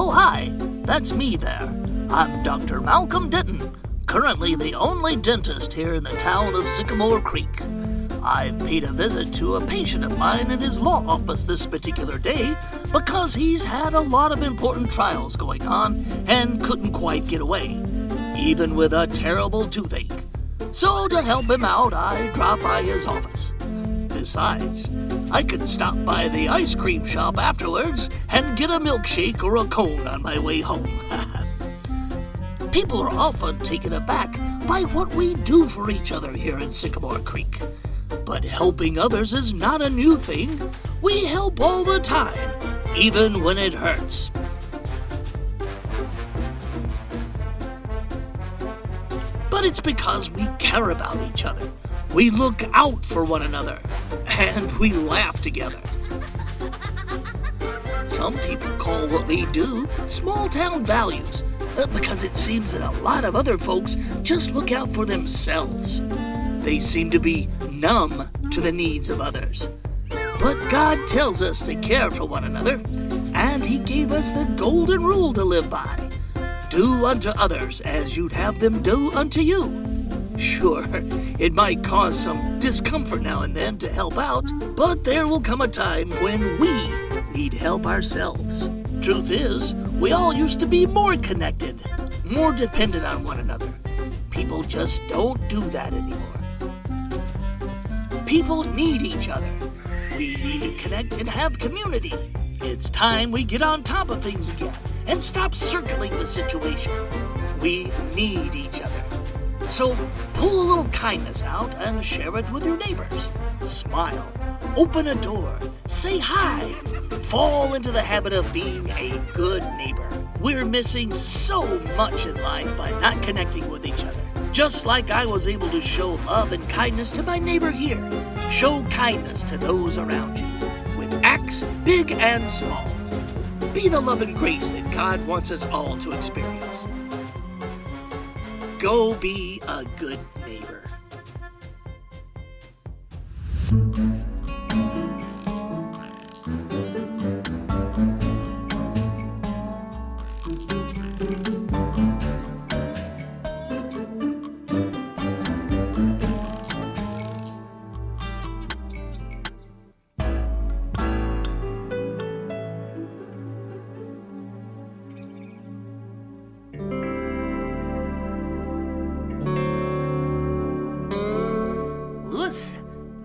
Oh, hi, that's me there. I'm Dr. Malcolm Denton, currently the only dentist here in the town of Sycamore Creek. I've paid a visit to a patient of mine in his law office this particular day because he's had a lot of important trials going on and couldn't quite get away, even with a terrible toothache. So to help him out, I dropped by his office. Besides, I could stop by the ice cream shop afterwards and get a milkshake or a cone on my way home. People are often taken aback by what we do for each other here in Sycamore Creek. But helping others is not a new thing. We help all the time, even when it hurts. But it's because we care about each other. We look out for one another, and we laugh together. Some people call what we do small-town values, because it seems that a lot of other folks just look out for themselves. They seem to be numb to the needs of others. But God tells us to care for one another, and He gave us the golden rule to live by. Do unto others as you'd have them do unto you. Sure, it might cause some discomfort now and then to help out, but there will come a time when we need help ourselves. Truth is, we all used to be more connected, more dependent on one another. People just don't do that anymore. People need each other. We need to connect and have community. It's time we get on top of things again and stop circling the situation. We need each other. So pull a little kindness out and share it with your neighbors. Smile, open a door, say hi, fall into the habit of being a good neighbor. We're missing so much in life by not connecting with each other. Just like I was able to show love and kindness to my neighbor here, show kindness to those around you, with acts big and small. Be the love and grace that God wants us all to experience. Go be a good neighbor.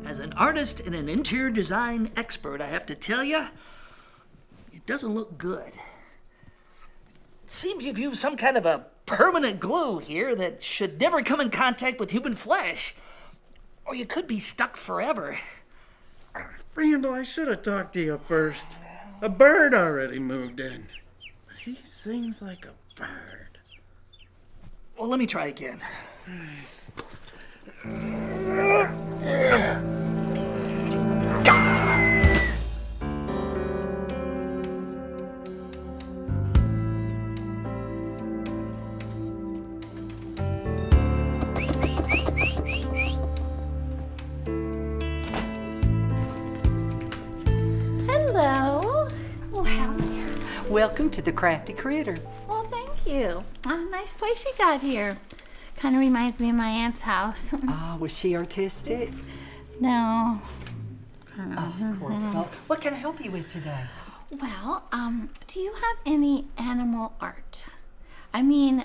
As an artist and an interior design expert, I have to tell you, it doesn't look good. It seems you've used some kind of a permanent glue here that should never come in contact with human flesh, or you could be stuck forever. Randall, I should have talked to you first. A bird already moved in. He sings like a bird. Well, let me try again. Hello. Oh, howdy. Welcome to the Crafty Critter. Well, thank you. Nice place you got here. Kind of reminds me of my aunt's house. Ah, was she artistic? No. Of course. Well, what can I help you with today? Well, do you have any animal art? I mean,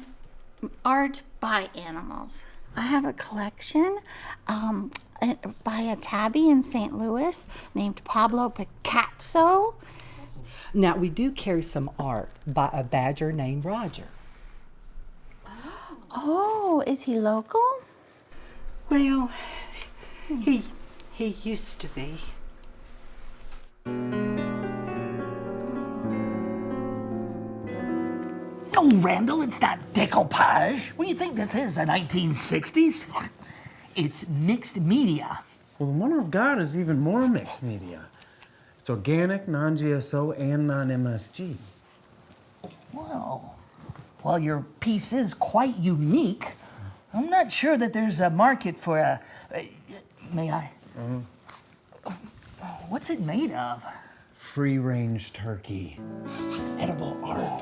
art by animals. I have a collection by a tabby in St. Louis named Pablo Picasso. Now, we do carry some art by a badger named Roger. Oh, is he local? Well, he used to be. No, Randall, it's not decoupage. What do you think this is, the 1960s? It's mixed media. Well, the Wonder of God is even more mixed media. It's organic, non-GSO, and non-MSG. Well, your piece is quite unique. I'm not sure that there's a market for a... may I? What's it made of? free-range turkey. Edible art.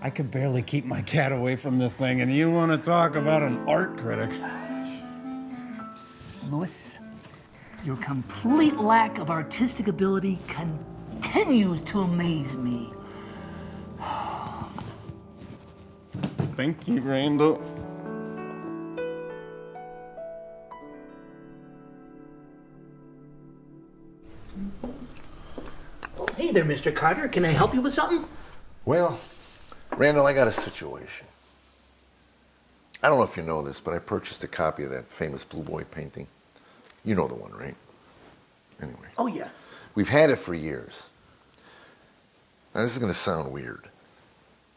I could barely keep my cat away from this thing, and you want to talk about an art critic. Louis, your complete lack of artistic ability continues to amaze me. Thank you, Randall. Hey there, Mr. Carter. Can I help you with something? Well, Randall, I got a situation. I don't know if you know this, but I purchased a copy of that famous Blue Boy painting. You know the one, right? Anyway. Oh, yeah. We've had it for years. Now, this is going to sound weird,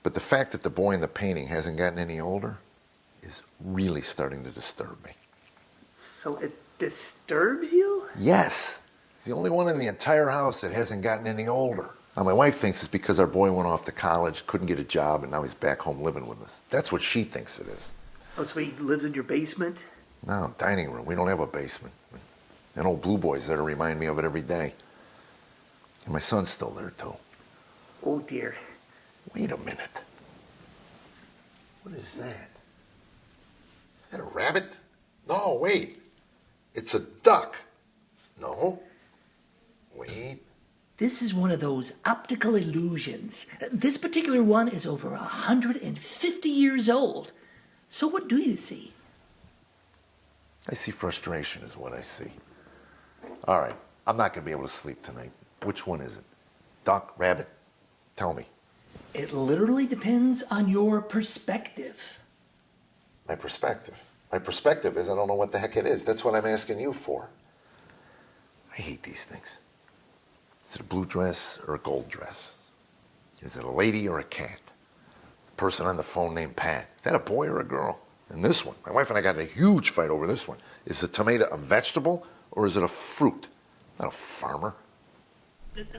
but the fact that the boy in the painting hasn't gotten any older is really starting to disturb me. So it disturbs you? Yes. The only one in the entire house that hasn't gotten any older. Now, my wife thinks it's because our boy went off to college, couldn't get a job, and now he's back home living with us. That's what she thinks it is. Oh, so he lives in your basement? No, dining room. We don't have a basement. An old Blue Boy's there to remind me of it every day. And my son's still there, too. Oh, dear. Wait a minute. What is that? Is that a rabbit? No, wait. It's a duck. No. Wait. This is one of those optical illusions. This particular one is over 150 years old. So what do you see? I see frustration is what I see. All right, I'm not going to be able to sleep tonight. Which one is it? Duck, rabbit? Tell me. It literally depends on your perspective. My perspective. My perspective is I don't know what the heck it is. That's what I'm asking you for. I hate these things. Is it a blue dress or a gold dress? Is it a lady or a cat? The person on the phone named Pat. Is that a boy or a girl? And this one, my wife and I got in a huge fight over this one. Is a tomato a vegetable or is it a fruit? Not a farmer.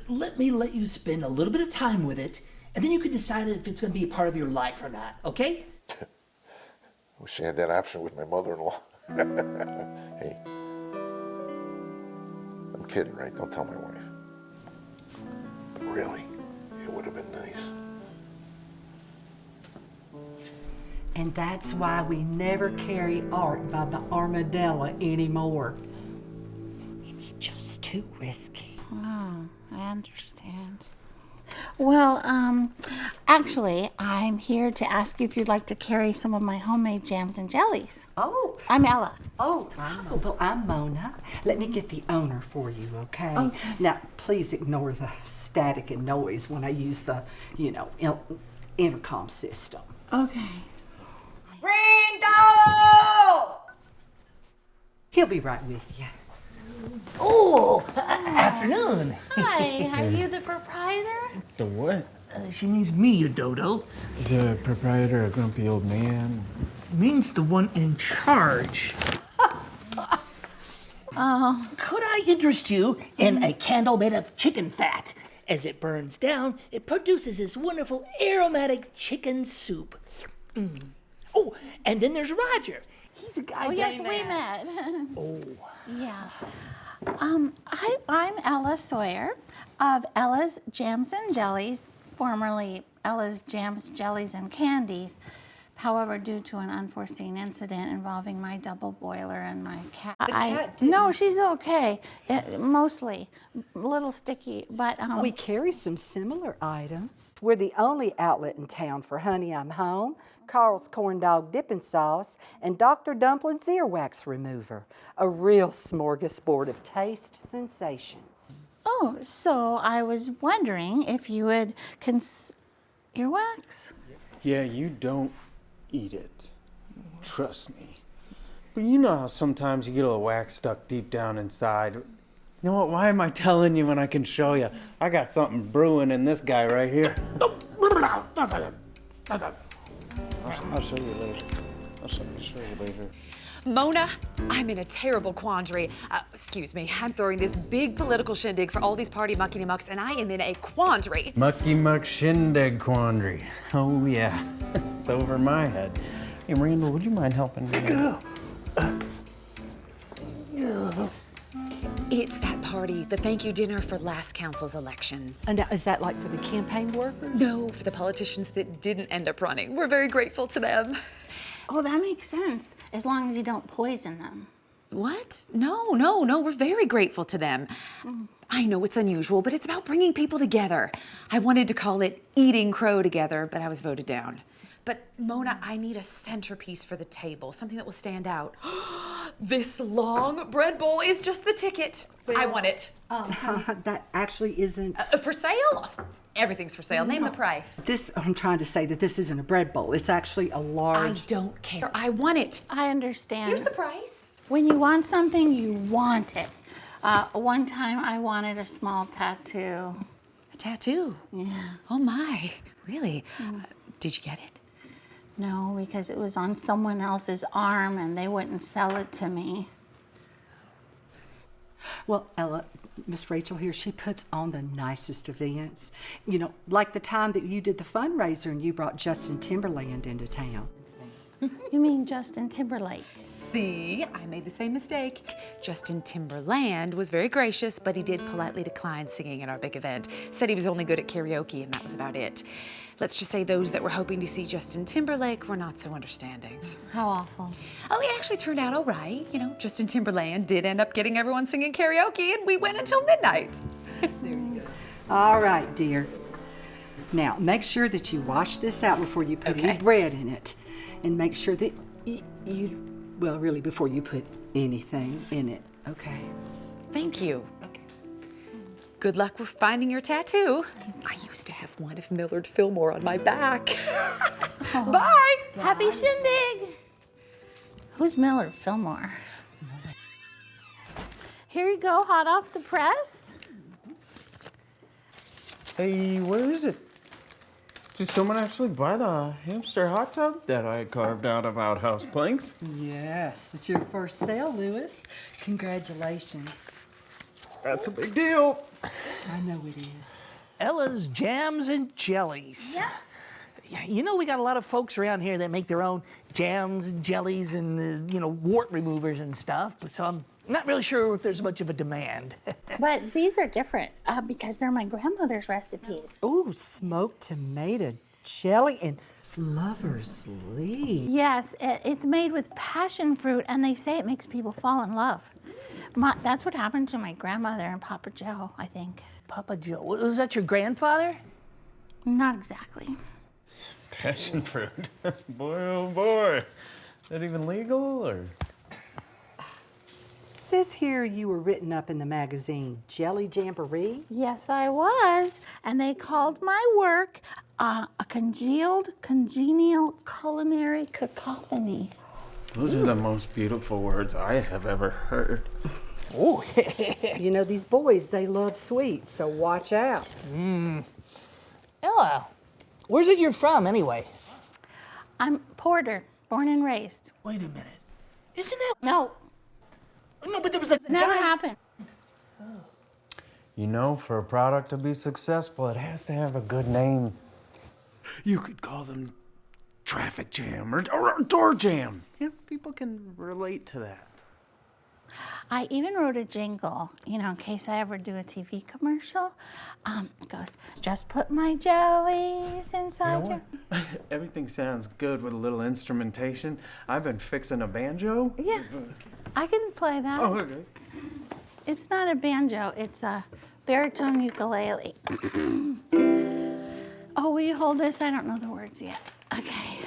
Let me let you spend a little bit of time with it, and then you can decide if it's going to be a part of your life or not, okay? Wish I had that option with my mother-in-law. Hey, I'm kidding, right? Don't tell my wife. But really, it would have been nice. And that's why we never carry art by the armadillo anymore. It's just too risky. Oh, I understand. Well, actually, I'm here to ask you if you'd like to carry some of my homemade jams and jellies. Oh. I'm Ella. Oh, well, I'm Mona. Let me get the owner for you, okay? Okay. Now, please ignore the static and noise when I use the, intercom system. Okay. Brando! He'll be right with you. Oh, afternoon. Hi, are you the proprietor? The what? She means me, you dodo. Is the proprietor a grumpy old man? Means the one in charge. Could I interest you in a candle made of chicken fat? As it burns down, it produces this wonderful aromatic chicken soup. Oh, and then there's Roger. He's a guy. Oh, yes, we met. Oh. Yeah. I'm Ella Sawyer of Ella's Jams and Jellies, formerly Ella's Jams, Jellies, and Candies. However, due to an unforeseen incident involving my double boiler and my cat, no, she's okay. Mostly a little sticky, but We carry some similar items. We're the only outlet in town for Honey I'm Home, Carl's Corn Dog Dipping Sauce, and Dr. Dumpling's Earwax Remover. A real smorgasbord of taste sensations. Oh, so I was wondering if you would earwax? Yeah, you don't eat it. Trust me. But you know how sometimes you get a little wax stuck deep down inside. You know what? Why am I telling you when I can show you? I got something brewing in this guy right here. I'll show you later. I'll show you later. Mona, I'm in a terrible quandary. Excuse me, I'm throwing this big political shindig for all these party mucky-mucks, and I am in a quandary. Mucky Muck Shindig Quandary. Oh, yeah. It's over my head. Hey, Randall, would you mind helping me? It's that party, the thank you dinner for last council's elections. And now, is that like for the campaign workers? No, for the politicians that didn't end up running. We're very grateful to them. Oh, that makes sense, as long as you don't poison them. What? No, we're very grateful to them. I know it's unusual, but it's about bringing people together. I wanted to call it Eating Crow Together, but I was voted down. But Mona, I need a centerpiece for the table, something that will stand out. This long bread bowl is just the ticket. I want it. That actually isn't. For sale? Everything's for sale. Name the price. I'm trying to say that this isn't a bread bowl. It's actually a large. I don't care. I want it. I understand. Here's the price. When you want something, you want it. One time I wanted a small tattoo. A tattoo? Yeah. Oh my, really? Did you get it? No, because it was on someone else's arm and they wouldn't sell it to me. Well, Ella, Miss Rachel here, she puts on the nicest events. You know, like the time that you did the fundraiser and you brought Justin Timberland into town. You mean Justin Timberlake? See, I made the same mistake. Justin Timberland was very gracious, but he did politely decline singing at our big event. Said he was only good at karaoke, and that was about it. Let's just say those that were hoping to see Justin Timberlake were not so understanding. How awful. Oh, it actually turned out all right. You know, Justin Timberland did end up getting everyone singing karaoke, and we went until midnight. There you go. All right, dear. Now, make sure that you wash this out before you put any bread in it. And make sure that well, really, before you put anything in it, okay? Thank you. Okay. Good luck with finding your tattoo. I used to have one of Millard Fillmore on my back. Bye. Happy shindig. Who's Millard Fillmore? Here you go, hot off the press. Hey, where is it? Did someone actually buy the hamster hot tub that I carved out of outhouse planks? Yes, it's your first sale, Lewis. Congratulations. That's a big deal. I know it is. Ella's Jams and Jellies. Yeah. You know, we got a lot of folks around here that make their own jams and jellies and, wart removers and stuff, but so I'm not really sure if there's much of a demand. But these are different because they're my grandmother's recipes. Ooh, smoked tomato jelly and lover's leaf. Yes, it's made with passion fruit, and they say it makes people fall in love. That's what happened to my grandmother and Papa Joe, I think. Papa Joe, was that your grandfather? Not exactly. Passion fruit. Boy, oh boy. Is that even legal, or? Says here you were written up in the magazine Jelly Jamboree. Yes, I was. And they called my work a congenial culinary cacophony. Those are the most beautiful words I have ever heard. Oh, You know, these boys, they love sweets, so watch out. Ella, where's it you're from anyway? I'm Porter, born and raised. Wait a minute. Isn't it? No, No, but there was a never guy. happened. You know, for a product to be successful, it has to have a good name. You could call them Traffic Jam or Door Jam. People can relate to that. I even wrote a jingle, in case I ever do a TV commercial. It goes, just put my jellies inside your... Everything sounds good with a little instrumentation. I've been fixing a banjo. Yeah, I can play that. Oh, okay. It's not a banjo, it's a baritone ukulele. Oh, will you hold this? I don't know the words yet. Okay.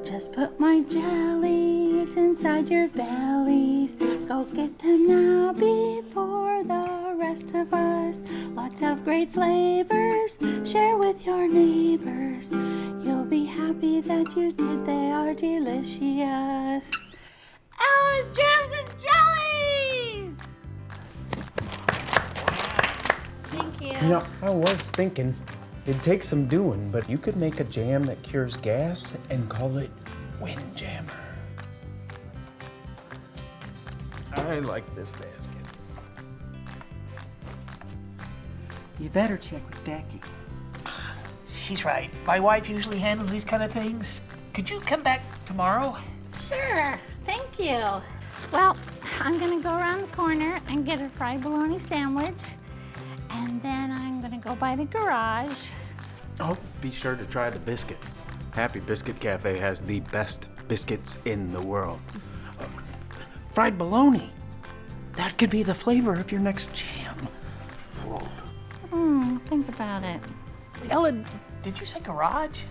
Just put my jellies inside your bellies. Go get them now before the rest of us. Lots of great flavors, share with your neighbors. You'll be happy that you did, they are delicious. Ella's Jams and Jellies! Thank you. I was thinking it'd take some doing, but you could make a jam that cures gas and call it Windjammer. I like this basket. You better check with Becky. She's right. My wife usually handles these kind of things. Could you come back tomorrow? Sure, thank you. Well, I'm gonna go around the corner and get a fried bologna sandwich, and then I'm gonna go by the garage. Oh, be sure to try the biscuits. Happy Biscuit Cafe has the best biscuits in the world. Fried bologna. That could be the flavor of your next jam. Think about it. Ella, did you say garage?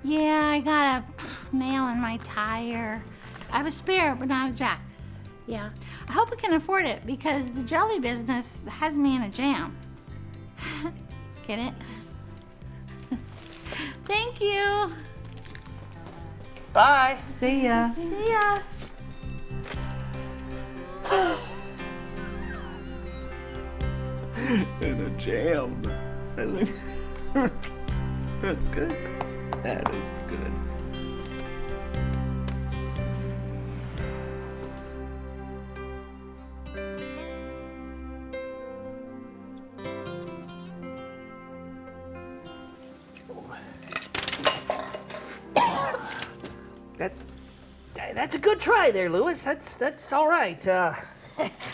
Yeah, I got a nail in my tire. I have a spare, but not a jack. Yeah, I hope we can afford it because the jelly business has me in a jam. Get it? Thank you. Bye. See ya. See ya. In a jam. That's good. That is good. That's a good try there, Lewis. That's all right.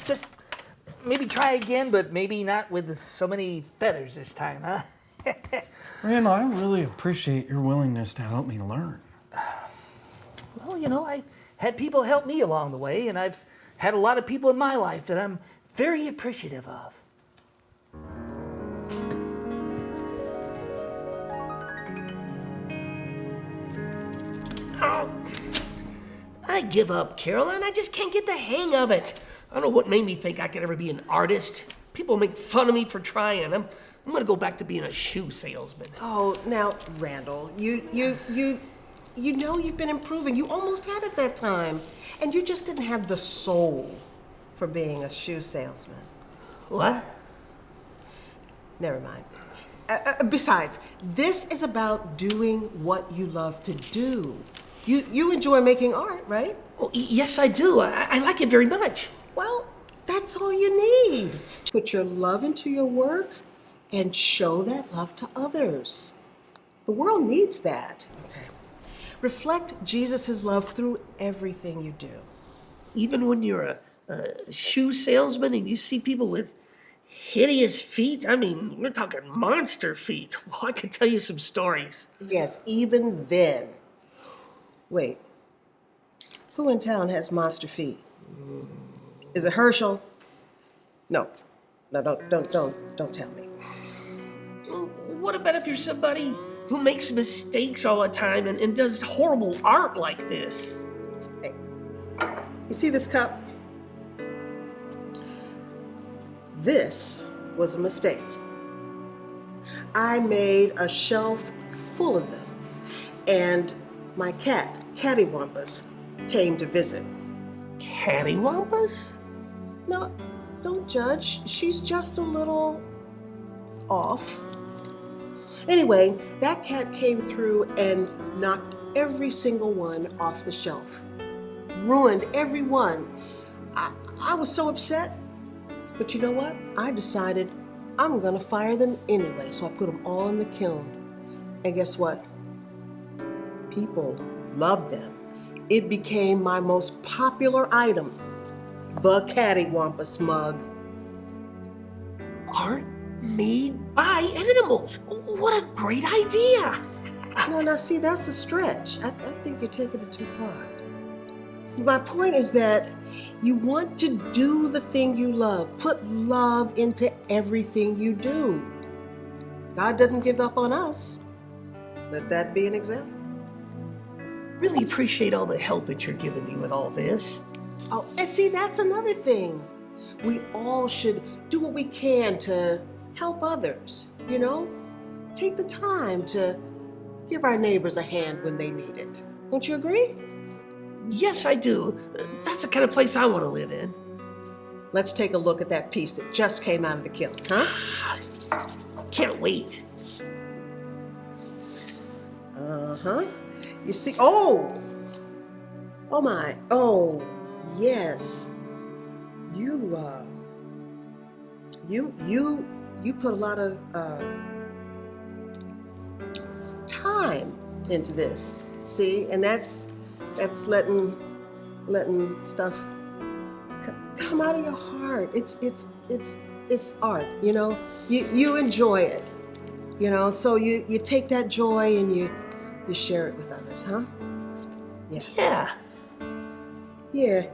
Just maybe try again, but maybe not with so many feathers this time, huh? Randall, I really appreciate your willingness to help me learn. Well, you know, I had people help me along the way, and I've had a lot of people in my life that I'm very appreciative of. Oh, I give up, Caroline. I just can't get the hang of it. I don't know what made me think I could ever be an artist. People make fun of me for trying. I'm gonna go back to being a shoe salesman. Oh, now, Randall, you know you've been improving. You almost had it that time. And you just didn't have the soul for being a shoe salesman. What? Never mind. Besides, this is about doing what you love to do. You enjoy making art, right? Oh, yes, I do. I like it very much. Well, that's all you need. Put your love into your work and show that love to others. The world needs that. Okay. Reflect Jesus' love through everything you do. Even when you're a shoe salesman and you see people with hideous feet, I mean, we're talking monster feet. Well, I could tell you some stories. Yes, even then. Wait, who in town has monster feet? Is it Herschel? No, don't tell me. What about if you're somebody who makes mistakes all the time and does horrible art like this? Hey, you see this cup? This was a mistake. I made a shelf full of them, and my cat, Cattywampus, came to visit. Cattywampus? No, don't judge. She's just a little off. Anyway, that cat came through and knocked every single one off the shelf. Ruined every one. I was so upset. But you know what? I decided I'm gonna fire them anyway, so I put them all in the kiln. And guess what? People loved them. It became my most popular item, the Cattywampus mug. Art made by animals. What a great idea. Now, see, that's a stretch. I think you're taking it too far. My point is that you want to do the thing you love. Put love into everything you do. God doesn't give up on us. Let that be an example. Really appreciate all the help that you're giving me with all this. Oh, and see, that's another thing. We all should do what we can to help others, you know? Take the time to give our neighbors a hand when they need it. Don't you agree? Yes, I do. That's the kind of place I want to live in. Let's take a look at that piece that just came out of the kiln, huh? Can't wait. Uh-huh. You see, oh my, oh, yes. You put a lot of time into this, see? And that's letting stuff come out of your heart. It's art, you know? You enjoy it, you know? So you take that joy and you share it with others, huh? Yeah. Yeah.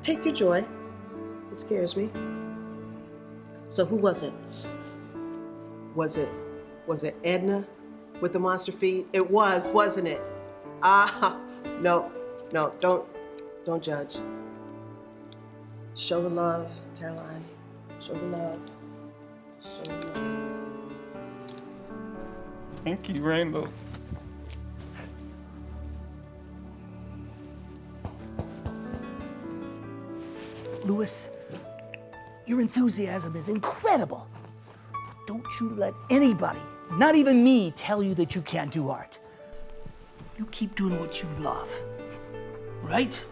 Take your joy. It scares me. So who was it? Was it Edna with the monster feet? It was, wasn't it? No, don't judge. Show the love, Caroline. Show the love. Show the love. Thank you, Rainbow. Louis, your enthusiasm is incredible. Don't you let anybody, not even me, tell you that you can't do art. You keep doing what you love, right?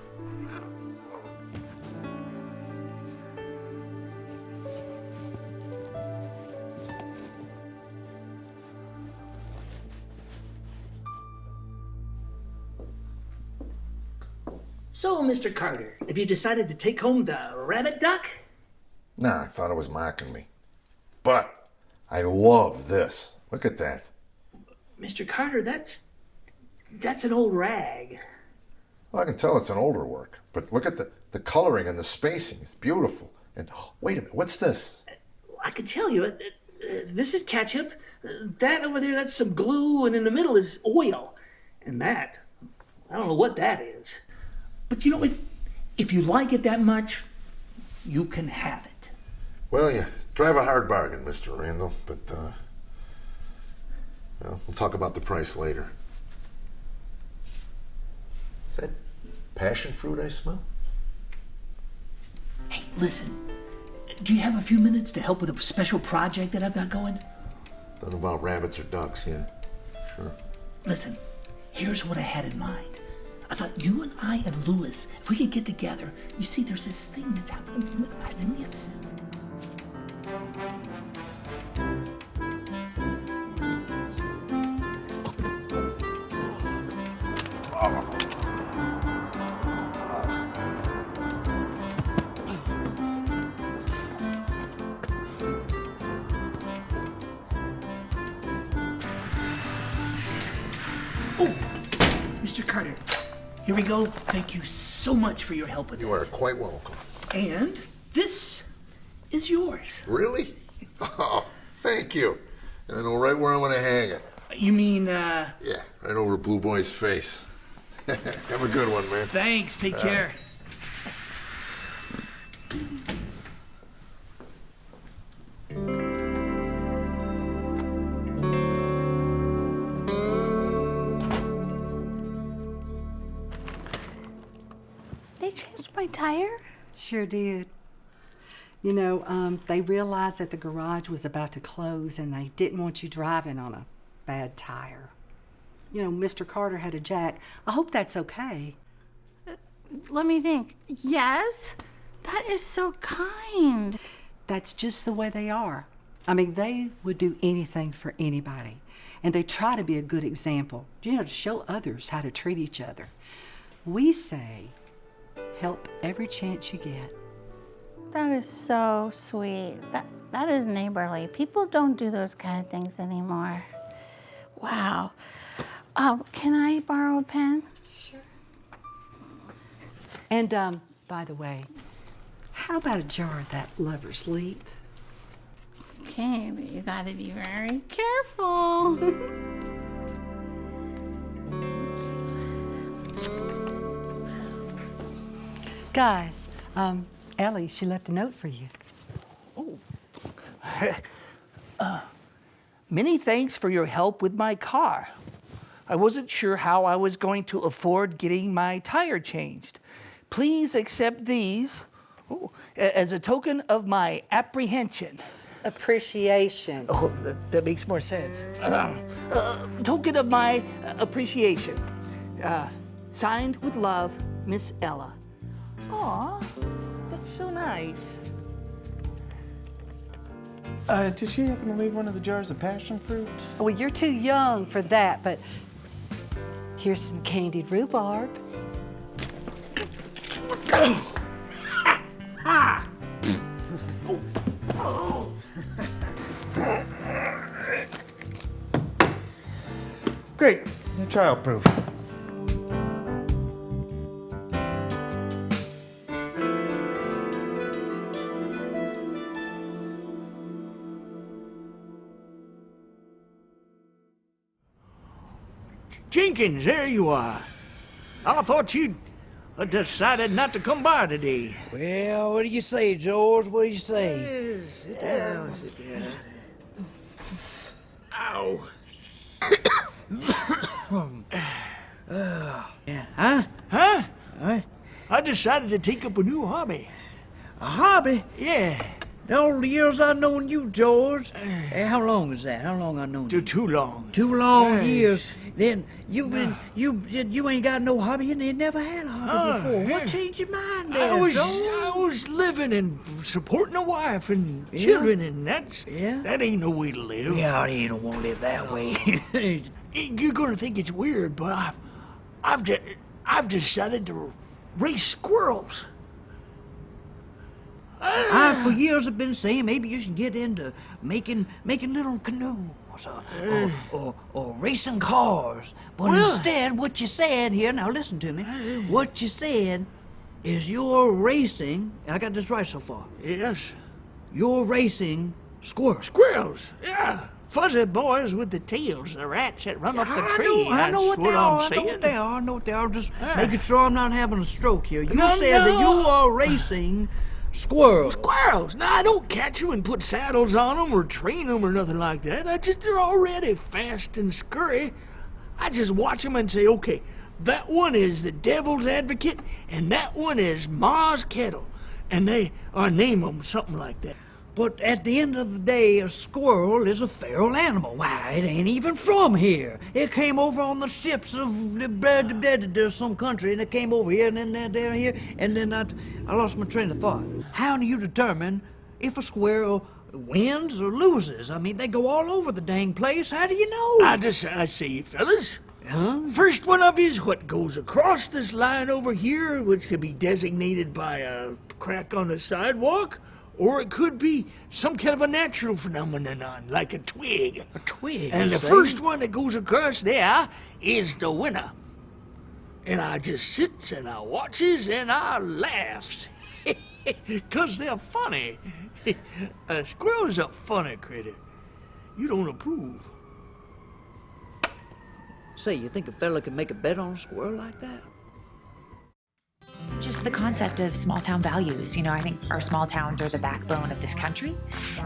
So, Mr. Carter, have you decided to take home the rabbit duck? Nah, I thought it was mocking me. But I love this. Look at that. Mr. Carter, that's an old rag. Well, I can tell it's an older work, but look at the coloring and the spacing. It's beautiful. And wait a minute, what's this? I can tell you, this is ketchup. That over there, that's some glue, and in the middle is oil. And that, I don't know what that is. But you know, if you like it that much, you can have it. Well, you drive a hard bargain, Mr. Randall, but well, we'll talk about the price later. Is that passion fruit I smell? Hey, listen, do you have a few minutes to help with a special project that I've got going? Don't know about rabbits or ducks, yeah. Sure. Listen, here's what I had in mind. I thought you and I and Louis, if we could get together, you see, there's this thing that's happening. Mr. Carter, here we go. Thank you so much for your help with it. You are quite welcome. And this is yours. Really? Oh, thank you. And I know right where I'm going to hang it. You mean, Yeah, right over Blue Boy's face. Have a good one, man. Thanks. Take care. They changed my tire? Sure did. You know, they realized that the garage was about to close and they didn't want you driving on a bad tire. You know, Mr. Carter had a jack. I hope that's okay. Let me think. Yes? That is so kind. That's just the way they are. I mean, they would do anything for anybody. And they try to be a good example, you know, to show others how to treat each other. We say, help every chance you get. That is so sweet. That is neighborly. People don't do those kind of things anymore. Wow. Can I borrow a pen? Sure. And, by the way, how about a jar of that Lover's Leap? Okay, but you gotta be very careful. Guys, Ellie, she left a note for you. Many thanks for your help with my car. I wasn't sure how I was going to afford getting my tire changed. Please accept these as a token of my apprehension. Appreciation. Oh, that makes more sense. Token of my appreciation. Signed with love, Miss Ella. Aw, that's so nice. Did she happen to leave one of the jars of passion fruit? Well, you're too young for that, but here's some candied rhubarb. Ah! childproof. Jenkins, there you are. I thought you'd decided not to come by today. Well, what do you say, George? What do you say? Sit down, sit down. Ow. Yeah, huh? Huh? What? I decided to take up a new hobby. A hobby? Yeah. All the years I've known you, George. Hey, how long is that? How long I known you? Too long. 2 long Yes. years. Then you ain't got no hobby, and you never had a hobby before. yeah. What changed your mind I there, was George? living and supporting a wife and Yeah? children, and Yeah? that ain't no way to live. Yeah, you don't want to live that way. You're gonna think it's weird, but I've decided to race squirrels. I, for years, have been saying maybe you should get into making little canoes or racing cars. But Well- instead, what you said here, now listen to me, what you said is you're racing, I got this right so far, Yes. you're racing squirrels. Squirrels, yeah. Fuzzy boys with the tails, the rats that run up the tree. I know what That's they are. I'm I know saying. what they are. I know what they are. Just making sure I'm not having a stroke here. You No, said that no. you are racing squirrels. Squirrels. Now, I don't catch them and put saddles on them or train them or nothing like that. They're already fast and scurry. I just watch them and say, okay, that one is the devil's advocate and that one is Ma's kettle. And they name them something like that. But at the end of the day, a squirrel is a feral animal. Why, it ain't even from here. It came over on the ships of some country, and it came over here, and then they're here, and then I lost my train of thought. How do you determine if a squirrel wins or loses? I mean, they go all over the dang place. How do you know? I say, fellas, Huh? first one of you is what goes across this line over here, which could be designated by a crack on the sidewalk, or it could be some kind of a natural phenomenon, like a twig. A twig. And you the say? first one that goes across there is the winner. And I just sits and I watches and I laughs. 'Cause they're funny. A squirrel is a funny critter. You don't approve. Say, you think a fella can make a bet on a squirrel like that? Just the concept of small town values. You know, I think our small towns are the backbone of this country,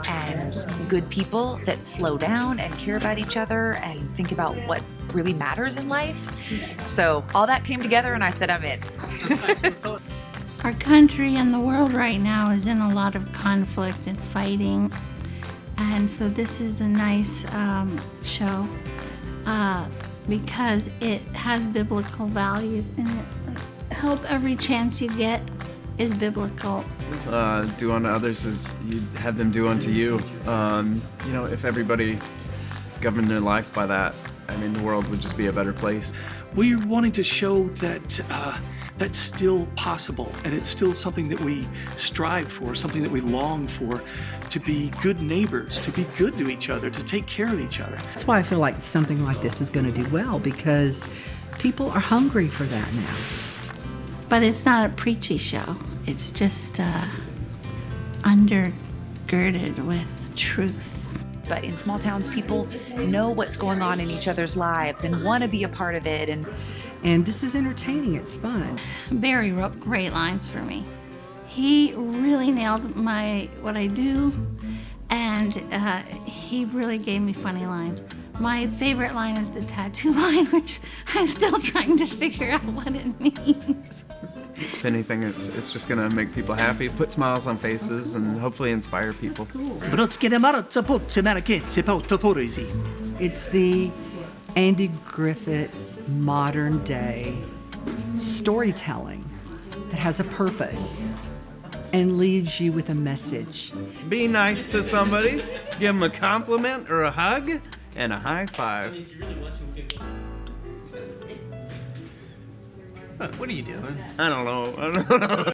and good people that slow down and care about each other and think about what really matters in life. So all that came together, and I said, I'm in. Our country and the world right now is in a lot of conflict and fighting, and so this is a nice show because it has biblical values in it. Help every chance you get is biblical. Do unto others as you'd have them do unto you. You know, if everybody governed their life by that, I mean, the world would just be a better place. We're wanting to show that that's still possible, and it's still something that we strive for, something that we long for, to be good neighbors, to be good to each other, to take care of each other. That's why I feel like something like this is going to do well, because people are hungry for that now. But it's not a preachy show. It's just undergirded with truth. But in small towns, people know what's going on in each other's lives and want to be a part of it. And this is entertaining. It's fun. Barry wrote great lines for me. He really nailed what I do, and he really gave me funny lines. My favorite line is the tattoo line, which I'm still trying to figure out what it means. If anything, it's just gonna make people happy, put smiles on faces, and hopefully inspire people. It's the Andy Griffith modern day storytelling that has a purpose and leaves you with a message. Be nice to somebody, give them a compliment or a hug, and a high five. What are you doing? I don't know.